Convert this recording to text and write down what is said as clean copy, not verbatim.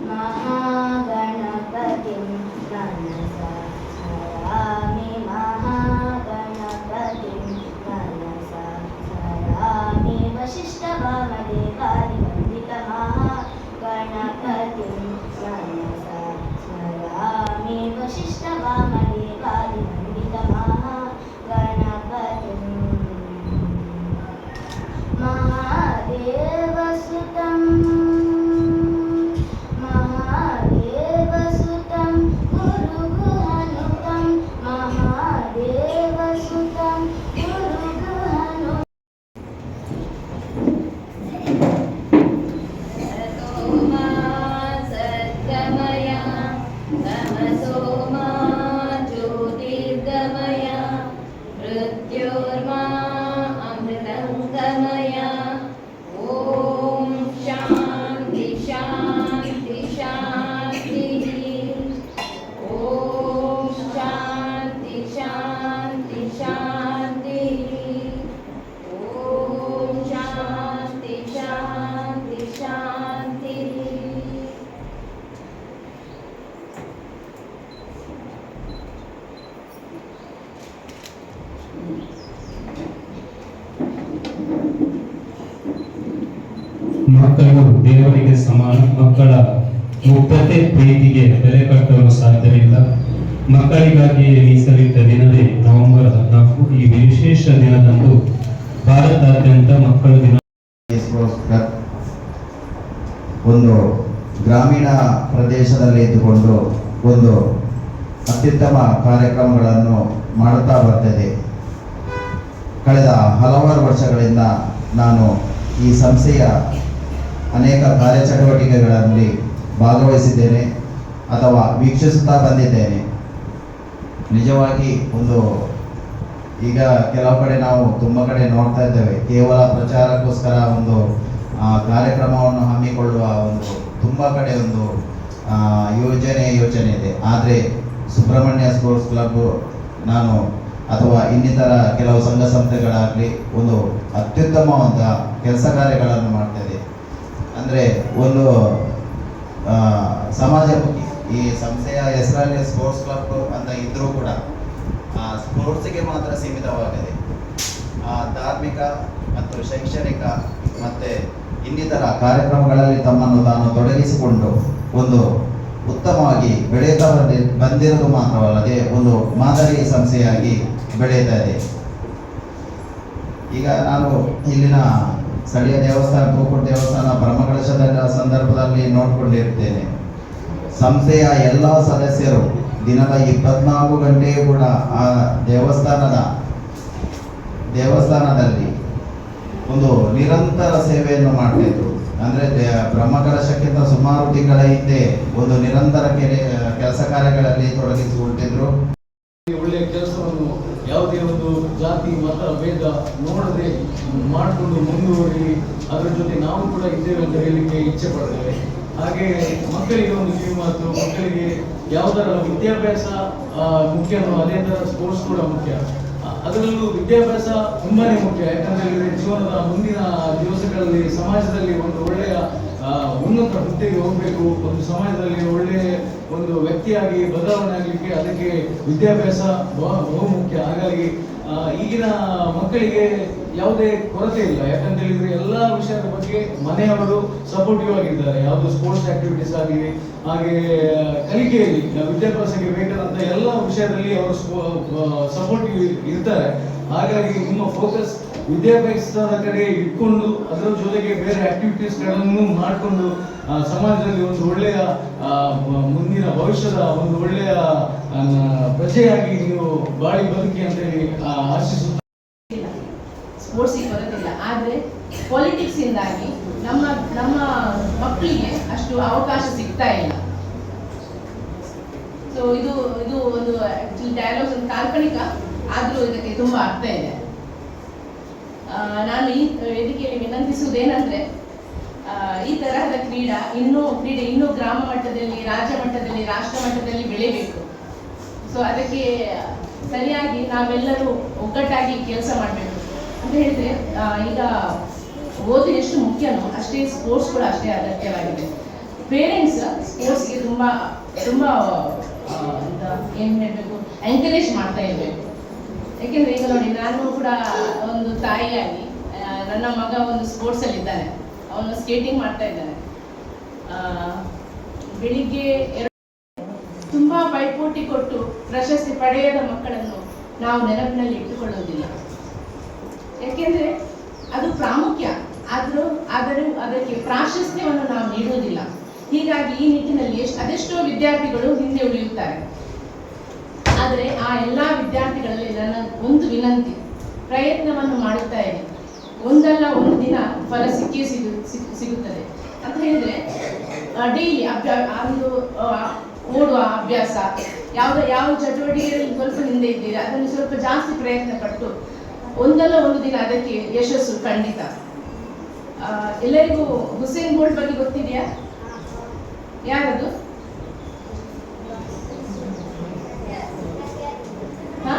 महागणपतिं मनसा स्मरामि महागणपतिं मनसा स्मरामि वसिष्ठवामदेवादिवन्दितमहागणपतिं मनसा स्मरामि वसिष्ठवामदेवादिवन्दितमहागणपतिं महादेवसुतं गुरुगुहनुतं महादेवसुतं गुरुगुहनुतं सतोमा सद्गमय तमसोमा ज्योतिर्गमय मृत्योर्मा अमृतङ्गमय ॐ शान्ति शान्ति शान्तिः ॐ शान्ति शान्ति शान्तिः ॐ शान्ति शान्ति शान्तिः ಮಕ್ಕಳು ದೇವರಿಗೆ ಸಮಾನ. ಮಕ್ಕಳ ಮುಗ್ಧತೆ ಪ್ರೀತಿಗೆ ಬೆಲೆ ಕಟ್ಟಲು ಸಾಧ್ಯವಿಲ್ಲ. ಮಕ್ಕಳಿಗಾಗಿ ಮೀಸಲಿಟ್ಟ ದಿನವೇ ನವೆಂಬರ್ 14. ಈ ವಿಶೇಷ ದಿನದಂದು ಭಾರತಾದ್ಯಂತ ಮಕ್ಕಳ ದಿನ ಒಂದು ಗ್ರಾಮೀಣ ಪ್ರದೇಶದಲ್ಲಿ ಇದ್ದುಕೊಂಡು ಒಂದು ಅತ್ಯುತ್ತಮ ಕಾರ್ಯಕ್ರಮಗಳನ್ನು ಮಾಡುತ್ತಾ ಬರ್ತದೆ. ಕಳೆದ ಹಲವಾರು ವರ್ಷಗಳಿಂದ ನಾನು ಈ ಸಂಸ್ಥೆಯ ಅನೇಕ ಕಾರ್ಯಚಟುವಟಿಕೆಗಳಲ್ಲಿ ಭಾಗವಹಿಸಿದ್ದೇನೆ ಅಥವಾ ವೀಕ್ಷಿಸುತ್ತಾ ಬಂದಿದ್ದೇನೆ. ನಿಜವಾಗಿ ಈಗ ಕೆಲವು ಕಡೆ ನಾವು ತುಂಬ ಕಡೆ ನೋಡ್ತಾ ಇದ್ದೇವೆ, ಕೇವಲ ಪ್ರಚಾರಕ್ಕೋಸ್ಕರ ಒಂದು ಕಾರ್ಯಕ್ರಮವನ್ನು ಹಮ್ಮಿಕೊಳ್ಳುವ ತುಂಬ ಕಡೆ ಯೋಚನೆ ಇದೆ. ಆದರೆ ಸುಬ್ರಹ್ಮಣ್ಯ ಸ್ಪೋರ್ಟ್ಸ್ ಕ್ಲಬ್ ನಾನು ಅಥವಾ ಇನ್ನಿತರ ಕೆಲವು ಸಂಘ ಸಂಸ್ಥೆಗಳಾಗಲಿ ಅತ್ಯುತ್ತಮವಾದ ಕೆಲಸ ಕಾರ್ಯಗಳನ್ನು ಮಾಡ್ತಾಯಿದೆ. ಅಂದರೆ ಸಮಾಜಮುಖಿ. ಈ ಸಂಸ್ಥೆಯ ಹೆಸರಲ್ಲಿ ಸ್ಪೋರ್ಟ್ಸ್ ಕ್ಲಬ್ ಅಂತ ಇದ್ದರೂ ಕೂಡ ಸ್ಪೋರ್ಟ್ಸಿಗೆ ಮಾತ್ರ ಸೀಮಿತವಾಗಿದೆ. ಧಾರ್ಮಿಕ ಮತ್ತು ಶೈಕ್ಷಣಿಕ ಮತ್ತು ಇನ್ನಿತರ ಕಾರ್ಯಕ್ರಮಗಳಲ್ಲಿ ತಮ್ಮನ್ನು ತಾನು ತೊಡಗಿಸಿಕೊಂಡು ಉತ್ತಮವಾಗಿ ಬೆಳೆಯುತ್ತಾ ಬಂದಿರೋದು ಮಾತ್ರವಲ್ಲದೆ ಮಾದರಿ ಸಂಸ್ಥೆಯಾಗಿ ಬೆಳೆಯುತ್ತಾ ಇದೆ. ಈಗ ನಾನು ಇಲ್ಲಿನ ಸ್ಥಳೀಯ ದೇವಸ್ಥಾನ, ತೂಕೂರು ದೇವಸ್ಥಾನ ಬ್ರಹ್ಮಕಲಶದ ಸಂದರ್ಭದಲ್ಲಿ ನೋಡಿಕೊಂಡಿರ್ತೇನೆ. ಸಂಸ್ಥೆಯ ಎಲ್ಲ ಸದಸ್ಯರು ದಿನದ 24 ಗಂಟೆಯೂ ಕೂಡ ಆ ದೇವಸ್ಥಾನದಲ್ಲಿ ನಿರಂತರ ಸೇವೆಯನ್ನು ಮಾಡ್ತಿದ್ರು. ಅಂದರೆ ಬ್ರಹ್ಮಕಲಶಕ್ಕಿಂತ ಸುಮಾರು ತಿಂಗಳ ಹಿಂದೆ ನಿರಂತರ ಕೆಲಸ ಕಾರ್ಯಗಳಲ್ಲಿ ತೊಡಗಿಸಿಕೊಂಡಿದ್ರು. ಒಳ್ಳೆಯ ಕೆಲಸವನ್ನು ಯಾವುದೇ ಜಾತಿ ಮತ ಭೇದ ನೋಡದೆ ಮಾಡಿಕೊಂಡು ಮುಂದುವರಿ ಅದರ ಜೊತೆ ನಾವು ಕೂಡ ಇದ್ದೇವೆ ಅಂತ ಹೇಳಲಿಕ್ಕೆ ಇಚ್ಛೆ ಪಡ್ತೇವೆ. ಹಾಗೆ ಮಕ್ಕಳಿಗೆ ಕಿವಿ ಮಾತು, ಮಕ್ಕಳಿಗೆ ಯಾವುದರ ವಿದ್ಯಾಭ್ಯಾಸ ಮುಖ್ಯನೋ ಅದೇ ಥರ ಸ್ಪೋರ್ಟ್ಸ್ ಕೂಡ ಮುಖ್ಯ. ಅದರಲ್ಲೂ ವಿದ್ಯಾಭ್ಯಾಸ ತುಂಬಾನೇ ಮುಖ್ಯ. ಯಾಕಂದ್ರೆ ಜೀವನದ ಮುಂದಿನ ದಿವಸಗಳಲ್ಲಿ ಸಮಾಜದಲ್ಲಿ ಒಳ್ಳೆಯ ಉನ್ನತ ಹುದ್ದೆಗೆ ಹೋಗಬೇಕು, ಸಮಾಜದಲ್ಲಿ ಒಳ್ಳೆಯ ವ್ಯಕ್ತಿಯಾಗಿ ಬದಲಾವಣೆ ಆಗಲಿಕ್ಕೆ ಅದಕ್ಕೆ ವಿದ್ಯಾಭ್ಯಾಸ ಬಹು ಮುಖ್ಯ. ಹಾಗಾಗಿ ಈಗಿನ ಮಕ್ಕಳಿಗೆ ಯಾವುದೇ ಕೊರತೆ ಇಲ್ಲ. ಯಾಕಂತ ಹೇಳಿದ್ರೆ ಎಲ್ಲ ವಿಷಯದ ಬಗ್ಗೆ ಮನೆಯವರು ಸಪೋರ್ಟಿವ್ ಆಗಿದ್ದಾರೆ. ಯಾವುದು ಸ್ಪೋರ್ಟ್ಸ್ ಆಕ್ಟಿವಿಟೀಸ್ ಆಗಲಿ, ಹಾಗೆ ಕಲಿಕೆಯಲ್ಲಿ ವಿದ್ಯಾಭ್ಯಾಸಕ್ಕೆ ಬೇಕಾದಂತ ಎಲ್ಲ ವಿಷಯದಲ್ಲಿ ಅವರು ಸಪೋರ್ಟಿವ್ ಇರ್ತಾರೆ. ಹಾಗಾಗಿ ನಿಮ್ಮ ಫೋಕಸ್ ವಿದ್ಯಾಭ್ಯಾಸದ ಕಡೆ ಇಟ್ಕೊಂಡು ಅದರ ಜೊತೆಗೆ ಬೇರೆ ಆಕ್ಟಿವಿಟೀಸ್ಗಳನ್ನು ಮಾಡಿಕೊಂಡು ಸಮಾಜದಲ್ಲಿ ಒಳ್ಳೆಯ ಮುಂದಿನ ಭವಿಷ್ಯದ ಒಳ್ಳೆಯ ಪ್ರಜೆಯಾಗಿ ನೀವು ಬಾಳಿ ಬದುಕಿ ಅಂತ ಹೇಳಿ ಆಶಿಸುತ್ತಾರೆ. ಸ್ಪೋರ್ಟ್ಸಿಗೆ ಬರೋದಿಲ್ಲ, ಆದರೆ ಪಾಲಿಟಿಕ್ಸ್ ಇಂದಾಗಿ ನಮ್ಮ ಮಕ್ಕಳಿಗೆ ಅಷ್ಟು ಅವಕಾಶ ಸಿಗ್ತಾ ಇಲ್ಲ. ಸೊ ಇದು ಒಂದು ಡೈಲಾಗ್ಸ್ ಒಂದು ಕಾಲ್ಪನಿಕ, ಆದರೂ ಇದಕ್ಕೆ ತುಂಬಾ ಅರ್ಥ ಇದೆ. ನಾನು ಈ ವೇದಿಕೆಯಲ್ಲಿ ವಿನಂತಿಸುವುದೇನೆಂದ್ರೆ, ಈ ತರಹದ ಕ್ರೀಡೆ ಇನ್ನೂ ಗ್ರಾಮ ಮಟ್ಟದಲ್ಲಿ, ರಾಜ್ಯ ಮಟ್ಟದಲ್ಲಿ, ರಾಷ್ಟ್ರ ಮಟ್ಟದಲ್ಲಿ ಬೆಳೆಯಬೇಕು. ಸೊ ಅದಕ್ಕೆ ಸರಿಯಾಗಿ ನಾವೆಲ್ಲರೂ ಒಗ್ಗಟ್ಟಾಗಿ ಕೆಲಸ ಮಾಡಬೇಕು ಅಂತ ಹೇಳಿದ್ರೆ, ಈಗ ಓದು ಎಷ್ಟು ಮುಖ್ಯನೋ ಅಷ್ಟೇ ಸ್ಪೋರ್ಟ್ಸ್ ಕೂಡ ಅಷ್ಟೇ ಅಗತ್ಯವಾಗಿದೆ. ಪೇರೆಂಟ್ಸ್ ಸ್ಪೋರ್ಟ್ಸ್ಗೆ ತುಂಬ ತುಂಬ ಏನು ಹೇಳಬೇಕು, ಎಂಕರೇಜ್ ಮಾಡ್ತಾ ಇರಬೇಕು. ಯಾಕೆಂದರೆ ಈಗ ನೋಡಿ, ನಾನು ಕೂಡ ಒಂದು ತಾಯಿಯಾಗಿ ನನ್ನ ಮಗ ಒಂದು ಸ್ಪೋರ್ಟ್ಸಲ್ಲಿ ಇದ್ದಾನೆ, ಅವನು ಸ್ಕೇಟಿಂಗ್ ಮಾಡ್ತಾ ಇದ್ದಾನೆ. ಬೆಳಿಗ್ಗೆ ತುಂಬ ಪೈಪೋಟಿ ಕೊಟ್ಟು ಪ್ರಶಸ್ತಿ ಪಡೆಯದ ಮಕ್ಕಳನ್ನು ನಾವು ನೆನಪಿನಲ್ಲಿ ಇಟ್ಟುಕೊಳ್ಳುವುದಿಲ್ಲ. ಯಾಕೆಂದರೆ ಅದು ಪ್ರಾಮುಖ್ಯ, ಆದರೂ ಅದಕ್ಕೆ ಪ್ರಾಶಸ್ತ್ಯವನ್ನು ನಾವು ನೀಡುವುದಿಲ್ಲ. ಹೀಗಾಗಿ ಈ ನಿಟ್ಟಿನಲ್ಲಿ ಅದೆಷ್ಟೋ ವಿದ್ಯಾರ್ಥಿಗಳು ಹಿಂದೆ ಉಳಿಯುತ್ತಾರೆ. ಆದರೆ ಆ ಎಲ್ಲ ವಿದ್ಯಾರ್ಥಿಗಳಲ್ಲಿ ನನ್ನ ಒಂದು ವಿನಂತಿ, ಪ್ರಯತ್ನವನ್ನು ಮಾಡುತ್ತಾ ಇರಿ, ಒಂದಲ್ಲ ಒಂದು ದಿನ ಫಲ ಸಿಕ್ಕೇ ಸಿಗುತ್ತದೆ ಅಂತ ಹೇಳಿದರೆ, ಡೈಲಿ ಒಂದು ಓಡುವ ಅಭ್ಯಾಸ, ಯಾವ ಚಟುವಟಿಕೆಯಲ್ಲಿ ಸ್ವಲ್ಪ ಹಿಂದೆ ಇದ್ದೀರಾ ಅದನ್ನು ಸ್ವಲ್ಪ ಜಾಸ್ತಿ ಪ್ರಯತ್ನ ಪಟ್ಟು ಒಂದಲ್ಲ ಒಂದು ದಿನ ಅದಕ್ಕೆ ಯಶಸ್ಸು ಖಂಡಿತ. ಎಲ್ಲರಿಗೂ ಹುಸೇನ್ ಬೋಲ್ಟ್ ಬಗ್ಗೆ ಗೊತ್ತಿದೆಯಾ? ಯಾರದು? ಹಾ